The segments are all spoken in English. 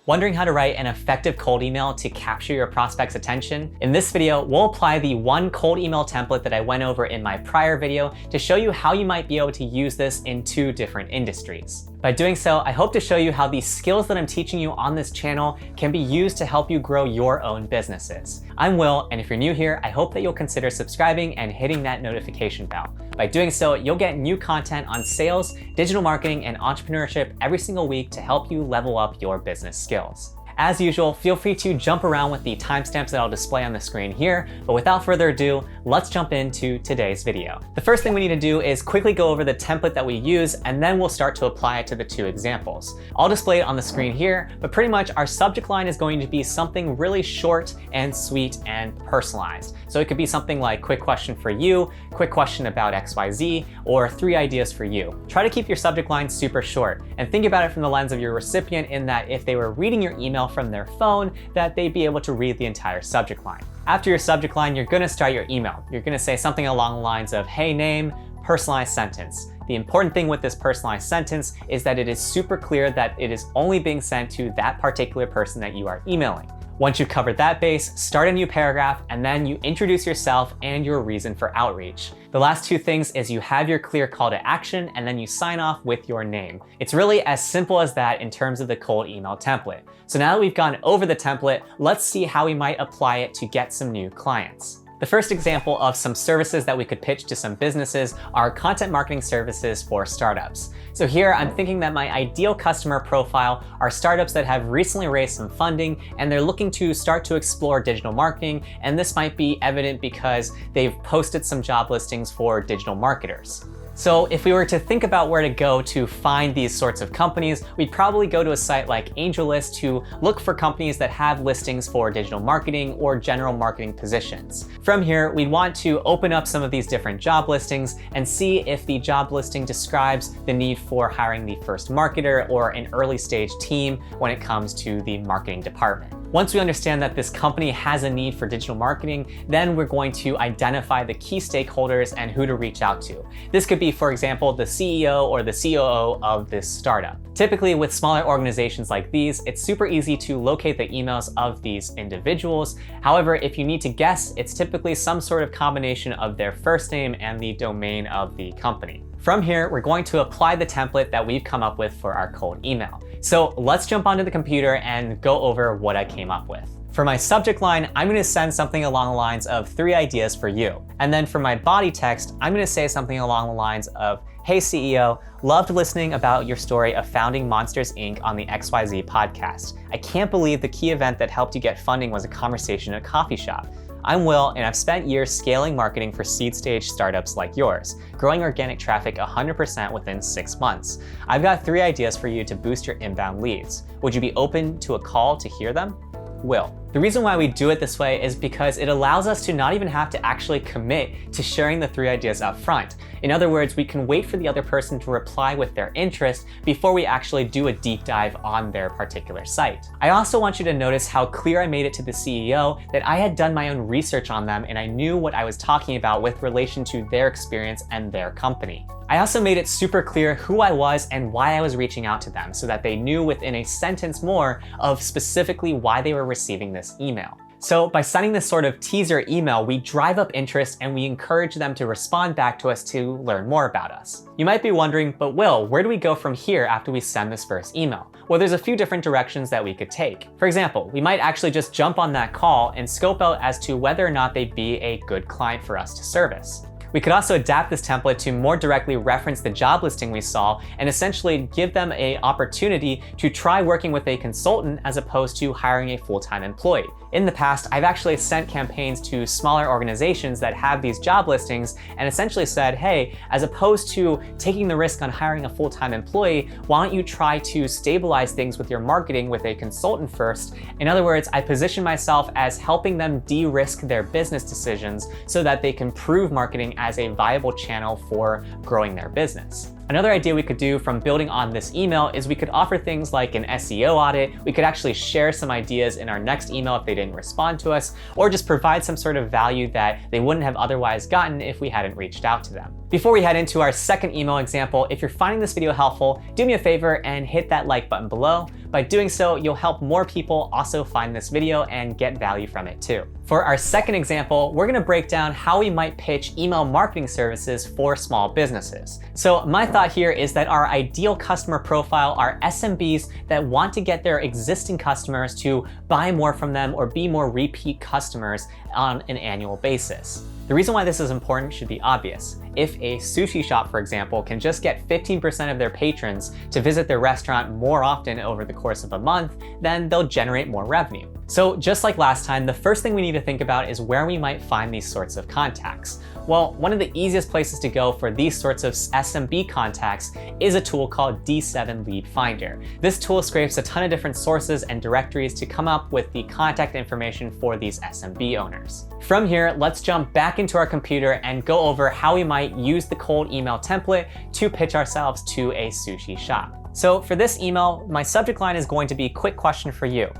Wondering how to write an effective cold email to capture your prospect's attention? In this video, we'll apply the one cold email template that I went over in my prior video to show you how you might be able to use this in 2 different industries. By doing so, I hope to show you how these skills that I'm teaching you on this channel can be used to help you grow your own businesses. I'm Will, and if you're new here, I hope that you'll consider subscribing and hitting that notification bell. By doing so, you'll get new content on sales, digital marketing, and entrepreneurship every single week to help you level up your business skills. As usual, feel free to jump around with the timestamps that I'll display on the screen here, but without further ado, let's jump into today's video. The first thing we need to do is quickly go over the template that we use, and then we'll start to apply it to the 2 examples. I'll display it on the screen here, but pretty much our subject line is going to be something really short and sweet and personalized. So it could be something like quick question for you, quick question about XYZ, or 3 ideas for you. Try to keep your subject line super short, and think about it from the lens of your recipient in that if they were reading your email from their phone, that they'd be able to read the entire subject line. After your subject line, you're gonna start your email. You're gonna say something along the lines of, hey name, personalized sentence. The important thing with this personalized sentence is that it is super clear that it is only being sent to that particular person that you are emailing. Once you've covered that base, start a new paragraph, and then you introduce yourself and your reason for outreach. The last 2 things is you have your clear call to action, and then you sign off with your name. It's really as simple as that in terms of the cold email template. So now that we've gone over the template, let's see how we might apply it to get some new clients. The first example of some services that we could pitch to some businesses are content marketing services for startups. So here I'm thinking that my ideal customer profile are startups that have recently raised some funding and they're looking to start to explore digital marketing, and this might be evident because they've posted some job listings for digital marketers. So if we were to think about where to go to find these sorts of companies, we'd probably go to a site like AngelList to look for companies that have listings for digital marketing or general marketing positions. From here, we'd want to open up some of these different job listings and see if the job listing describes the need for hiring the first marketer or an early stage team when it comes to the marketing department. Once we understand that this company has a need for digital marketing, then we're going to identify the key stakeholders and who to reach out to. This could be, for example, the CEO or the COO of this startup. Typically, with smaller organizations like these, it's super easy to locate the emails of these individuals. However, if you need to guess, it's typically some sort of combination of their first name and the domain of the company. From here, we're going to apply the template that we've come up with for our cold email. So let's jump onto the computer and go over what I came up with. For my subject line, I'm gonna send something along the lines of 3 ideas for you. And then for my body text, I'm gonna say something along the lines of, hey CEO, loved listening about your story of founding Monsters Inc. on the XYZ podcast. I can't believe the key event that helped you get funding was a conversation at a coffee shop. I'm Will, and I've spent years scaling marketing for seed stage startups like yours, growing organic traffic 100% within 6 months. I've got 3 ideas for you to boost your inbound leads. Would you be open to a call to hear them? Will. The reason why we do it this way is because it allows us to not even have to actually commit to sharing the 3 ideas up front. In other words, we can wait for the other person to reply with their interest before we actually do a deep dive on their particular site. I also want you to notice how clear I made it to the CEO that I had done my own research on them and I knew what I was talking about with relation to their experience and their company. I also made it super clear who I was and why I was reaching out to them so that they knew within a sentence more of specifically why they were receiving this email. So by sending this sort of teaser email, we drive up interest and we encourage them to respond back to us to learn more about us. You might be wondering, but Will, where do we go from here after we send this first email? Well, there's a few different directions that we could take. For example, we might actually just jump on that call and scope out as to whether or not they'd be a good client for us to service. We could also adapt this template to more directly reference the job listing we saw and essentially give them an opportunity to try working with a consultant as opposed to hiring a full-time employee. In the past, I've actually sent campaigns to smaller organizations that have these job listings and essentially said, hey, as opposed to taking the risk on hiring a full-time employee, why don't you try to stabilize things with your marketing with a consultant first? In other words, I position myself as helping them de-risk their business decisions so that they can prove marketing as a viable channel for growing their business. Another idea we could do from building on this email is we could offer things like an SEO audit. We could actually share some ideas in our next email if they didn't respond to us, or just provide some sort of value that they wouldn't have otherwise gotten if we hadn't reached out to them. Before we head into our second email example, if you're finding this video helpful, do me a favor and hit that like button below. By doing so, you'll help more people also find this video and get value from it too. For our second example, we're gonna break down how we might pitch email marketing services for small businesses. So my thought here is that our ideal customer profile are SMBs that want to get their existing customers to buy more from them or be more repeat customers on an annual basis. The reason why this is important should be obvious. If a sushi shop, for example, can just get 15% of their patrons to visit their restaurant more often over the course of a month, then they'll generate more revenue. So just like last time, the first thing we need to think about is where we might find these sorts of contacts. Well, one of the easiest places to go for these sorts of SMB contacts is a tool called D7 Lead Finder. This tool scrapes a ton of different sources and directories to come up with the contact information for these SMB owners. From here, let's jump back into our computer and go over how we might use the cold email template to pitch ourselves to a sushi shop. So for this email, my subject line is going to be quick question for you.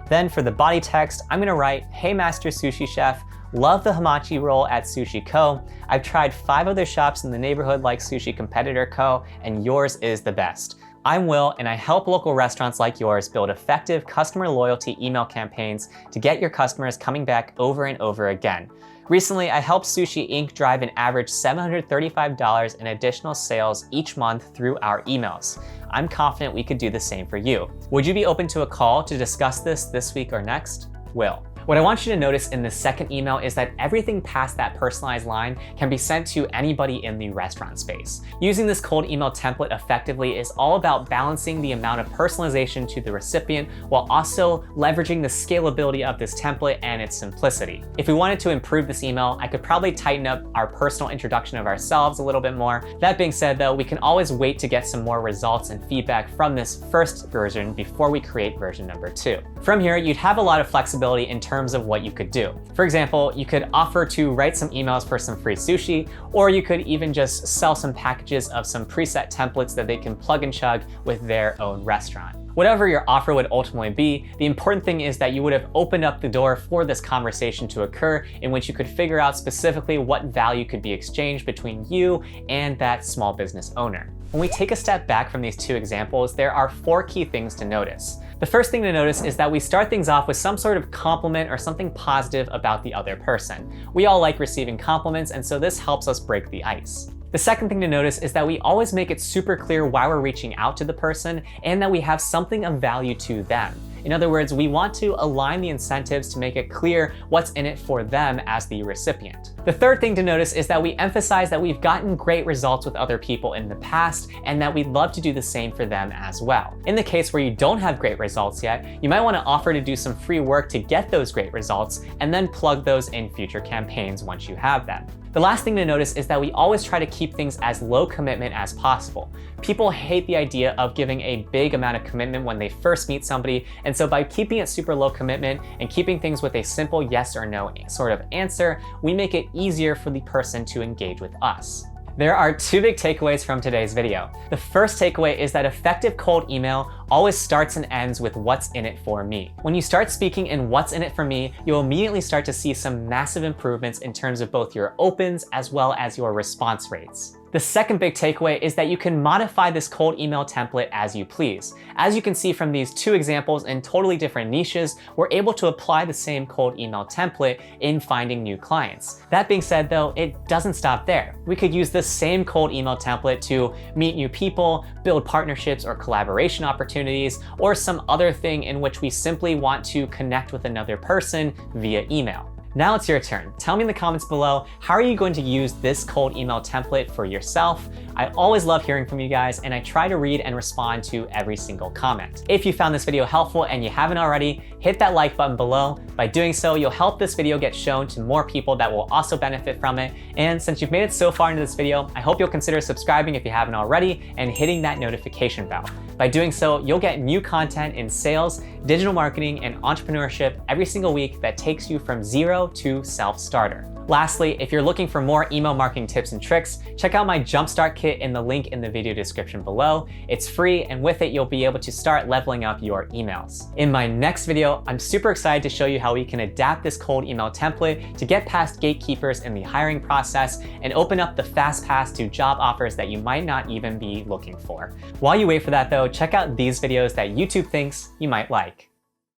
Then for the body text, I'm gonna write, "Hey Master Sushi Chef, love the hamachi roll at Sushi Co. I've tried 5 other shops in the neighborhood like Sushi Competitor Co. and yours is the best. I'm Will and I help local restaurants like yours build effective customer loyalty email campaigns to get your customers coming back over and over again. Recently, I helped Sushi Inc. drive an average $735 in additional sales each month through our emails. I'm confident we could do the same for you. Would you be open to a call to discuss this week or next? Will." What I want you to notice in the second email is that everything past that personalized line can be sent to anybody in the restaurant space. Using this cold email template effectively is all about balancing the amount of personalization to the recipient while also leveraging the scalability of this template and its simplicity. If we wanted to improve this email, I could probably tighten up our personal introduction of ourselves a little bit more. That being said though, we can always wait to get some more results and feedback from this first version before we create version number 2. From here, you'd have a lot of flexibility in terms of what you could do. For example, you could offer to write some emails for some free sushi, or you could even just sell some packages of some preset templates that they can plug and chug with their own restaurant. Whatever your offer would ultimately be, the important thing is that you would have opened up the door for this conversation to occur in which you could figure out specifically what value could be exchanged between you and that small business owner. When we take a step back from these 2 examples, there are 4 key things to notice. The first thing to notice is that we start things off with some sort of compliment or something positive about the other person. We all like receiving compliments, and so this helps us break the ice. The second thing to notice is that we always make it super clear why we're reaching out to the person and that we have something of value to them. In other words, we want to align the incentives to make it clear what's in it for them as the recipient. The third thing to notice is that we emphasize that we've gotten great results with other people in the past and that we'd love to do the same for them as well. In the case where you don't have great results yet, you might want to offer to do some free work to get those great results and then plug those in future campaigns once you have them. The last thing to notice is that we always try to keep things as low commitment as possible. People hate the idea of giving a big amount of commitment when they first meet somebody, and so by keeping it super low commitment and keeping things with a simple yes or no sort of answer, we make it easier for the person to engage with us. There are 2 big takeaways from today's video. The first takeaway is that effective cold email always starts and ends with what's in it for me. When you start speaking in what's in it for me, you'll immediately start to see some massive improvements in terms of both your opens as well as your response rates. The second big takeaway is that you can modify this cold email template as you please. As you can see from these 2 examples in totally different niches, we're able to apply the same cold email template in finding new clients. That being said though, it doesn't stop there. We could use the same cold email template to meet new people, build partnerships or collaboration opportunities, or some other thing in which we simply want to connect with another person via email. Now it's your turn. Tell me in the comments below, how are you going to use this cold email template for yourself? I always love hearing from you guys, and I try to read and respond to every single comment. If you found this video helpful and you haven't already, hit that like button below. By doing so, you'll help this video get shown to more people that will also benefit from it. And since you've made it so far into this video, I hope you'll consider subscribing if you haven't already and hitting that notification bell. By doing so, you'll get new content in sales, digital marketing, and entrepreneurship every single week that takes you from zero to self-starter. Lastly, if you're looking for more email marketing tips and tricks, check out my Jumpstart Kit in the link in the video description below. It's free, and with it, you'll be able to start leveling up your emails. In my next video, I'm super excited to show you how we can adapt this cold email template to get past gatekeepers in the hiring process and open up the fast path to job offers that you might not even be looking for. While you wait for that though, check out these videos that YouTube thinks you might like.